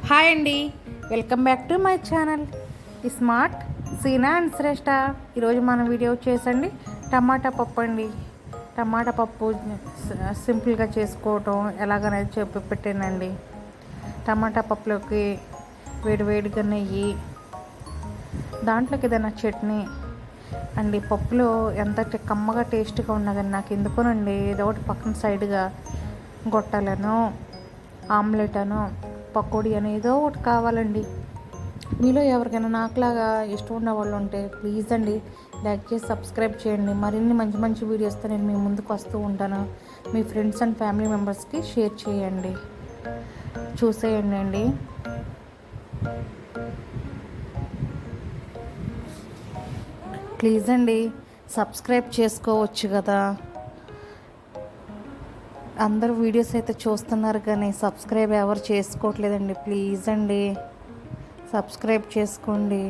Hi అండి, welcome back to my channel smart Seena and Shreshta. ఈరోజు మన వీడియో వచ్చేసండి టమాటా పప్పు అండి. టమాటా పప్పు సింపుల్గా చేసుకోవటం ఎలాగనేది చెప్పి పెట్టానండి. టమాటా పప్పులోకి వేడివేడిగా నెయ్యి, దాంట్లోకి ఏదైనా చట్నీ అండి. పప్పులో ఎంత కమ్మగా టేస్ట్గా ఉన్నదని నాకు ఎందుకోనండి ఏదో ఒకటి పక్కన సైడ్గా గొట్టాలను, ఆమ్లెట్ అను, పకోడీ అని ఏదో ఒకటి కావాలండి. మీలో ఎవరికైనా నాకులాగా ఇష్టం ఉన్న వాళ్ళు ఉంటే ప్లీజ్ అండి లైక్ చేసి సబ్స్క్రైబ్ చేయండి. మరిన్ని మంచి మంచి వీడియోస్తో నేను మీ ముందుకు వస్తూ ఉంటాను. మీ ఫ్రెండ్స్ అండ్ ఫ్యామిలీ మెంబర్స్కి షేర్ చేయండి, చూసేయండి అండి. ప్లీజ్ అండి సబ్స్క్రైబ్ చేసుకోవచ్చు కదా. అందరూ వీడియోస్ అయితే చూస్తున్నారు కానీ సబ్స్క్రైబ్ ఎవరు చేసుకోవట్లేదండి. ప్లీజ్ అండి సబ్స్క్రైబ్ చేసుకోండి.